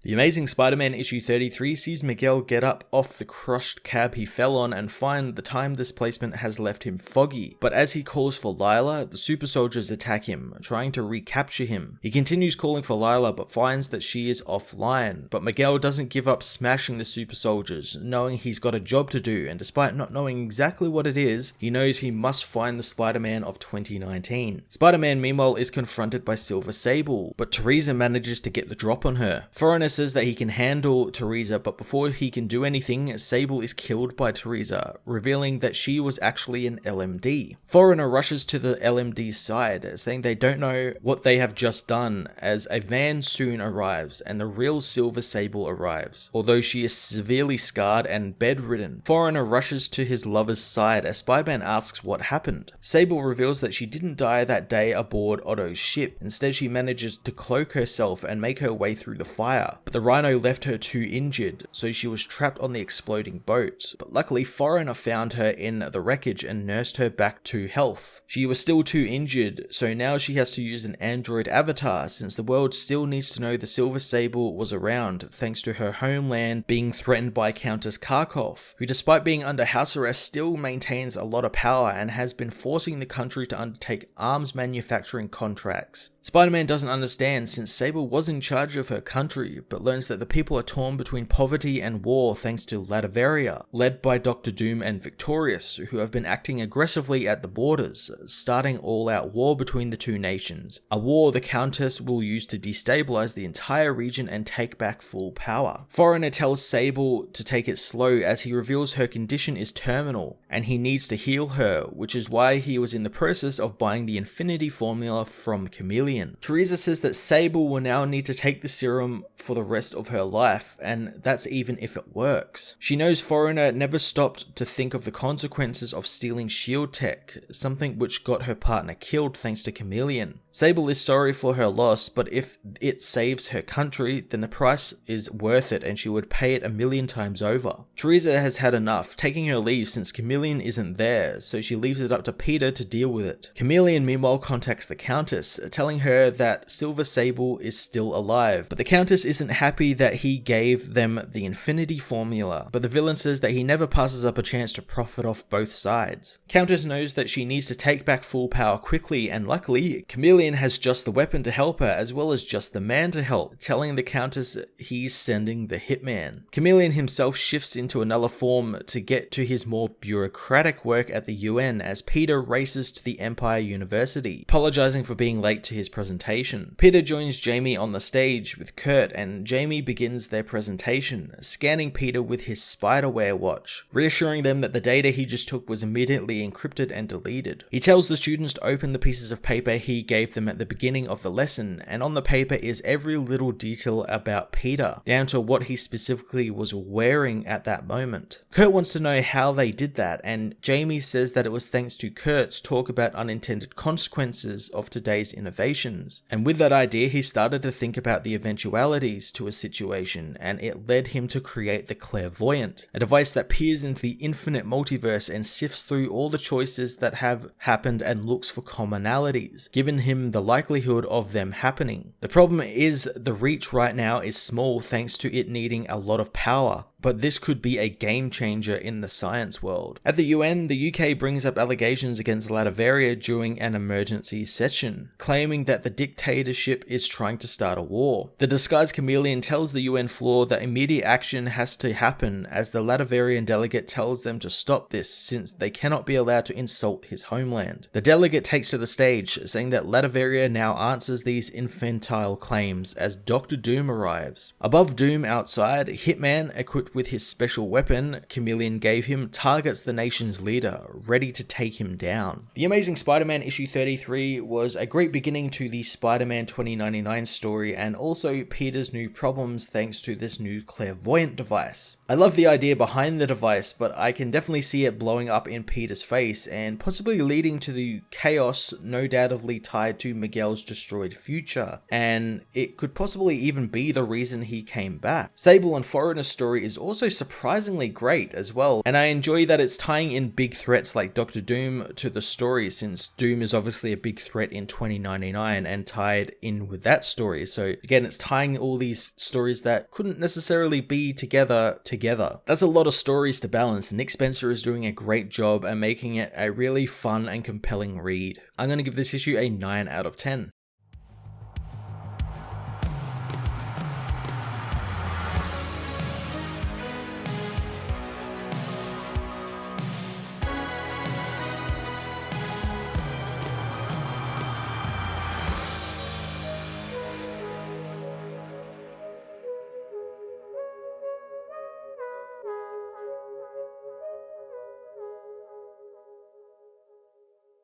The Amazing Spider-Man issue 33 sees Miguel get up off the crushed cab he fell on and find the time displacement has left him foggy, but as he calls for Lila, the super soldiers attack him, trying to recapture him. He continues calling for Lila but finds that she is offline, but Miguel doesn't give up smashing the super soldiers, knowing he's got a job to do, and despite not knowing exactly what it is, he knows he must find the Spider-Man of 2019. Spider-Man meanwhile is confronted by Silver Sable, but Teresa manages to get the drop on her. Foreigner says that he can handle Teresa, but before he can do anything, Sable is killed by Teresa, revealing that she was actually an LMD. Foreigner rushes to the LMD's side, saying they don't know what they have just done, as a van soon arrives and the real Silver Sable arrives, although she is severely scarred and bedridden. Foreigner rushes to his lover's side as Spider-Man asks what happened. Sable reveals that she didn't die that day aboard Otto's ship. Instead, she manages to cloak herself and make her way through the fire, but the Rhino left her too injured, so she was trapped on the exploding boat. But luckily, Foreigner found her in the wreckage and nursed her back to health. She was still too injured, so now she has to use an android avatar, since the world still needs to know the Silver Sable was around, thanks to her homeland being threatened by Countess Karkov, who despite being under house arrest still maintains a lot of power and has been forcing the country to undertake arms manufacturing contracts. Spider-Man doesn't understand, since Sable was in charge of her country, but learns that the people are torn between poverty and war thanks to Latveria, led by Dr. Doom and Victorious, who have been acting aggressively at the borders, starting all-out war between the two nations, a war the Countess will use to destabilize the entire region and take back full power. Foreigner tells Sable to take it slow as he reveals her condition is terminal, and he needs to heal her, which is why he was in the process of buying the Infinity Formula from Chameleon. Teresa says that Sable will now need to take the serum for the rest of her life, and that's even if it works. She knows Foreigner never stopped to think of the consequences of stealing SHIELD tech, something which got her partner killed thanks to Chameleon. Sable is sorry for her loss, but if it saves her country, then the price is worth it and she would pay it 1,000,000 times over. Teresa has had enough, taking her leave since Chameleon isn't there, so she leaves it up to Peter to deal with it. Chameleon meanwhile contacts the Countess, telling her that Silver Sable is still alive, but the Countess isn't happy that he gave them the Infinity Formula, but the villain says that he never passes up a chance to profit off both sides. Countess knows that she needs to take back full power quickly, and luckily, Chameleon has just the weapon to help her as well as just the man to help, telling the Countess he's sending the Hitman. Chameleon himself shifts into another form to get to his more bureaucratic work at the UN as Peter races to the Empire University, apologizing for being late to his presentation. Peter joins Jamie on the stage with Kurt, and Jamie begins their presentation, scanning Peter with his Spiderware watch, reassuring them that the data he just took was immediately encrypted and deleted. He tells the students to open the pieces of paper he gave them at the beginning of the lesson, and on the paper is every little detail about Peter, down to what he specifically was wearing at that moment. Kurt wants to know how they did that, and Jamie says that it was thanks to Kurt's talk about unintended consequences of today's innovations. And with that idea, he started to think about the eventualities to a situation, and it led him to create the Clairvoyant, a device that peers into the infinite multiverse and sifts through all the choices that have happened and looks for commonalities, giving him the likelihood of them happening. The problem is the reach right now is small thanks to it needing a lot of power, but this could be a game changer in the science world. At the UN, the UK brings up allegations against Latveria during an emergency session, claiming that the dictatorship is trying to start a war. The disguised Chameleon tells the UN floor that immediate action has to happen, as the Latverian delegate tells them to stop this since they cannot be allowed to insult his homeland. The delegate takes to the stage, saying that Latveria now answers these infantile claims as Dr. Doom arrives. Above Doom outside, Hitman, equipped with his special weapon Chameleon gave him, targets the nation's leader, ready to take him down. The Amazing Spider-Man issue 33 was a great beginning to the Spider-Man 2099 story, and also Peter's new problems thanks to this new Clairvoyant device. I love the idea behind the device, but I can definitely see it blowing up in Peter's face and possibly leading to the chaos no doubtedly tied to Miguel's destroyed future, and it could possibly even be the reason he came back. Sable and Foreigner's story is also surprisingly great as well, and I enjoy that it's tying in big threats like Doctor Doom to the story, since Doom is obviously a big threat in 2099 and tied in with that story. So again, it's tying all these stories that couldn't necessarily be together. That's a lot of stories to balance. Nick Spencer is doing a great job and making it a really fun and compelling read. I'm going to give this issue a 9 out of 10.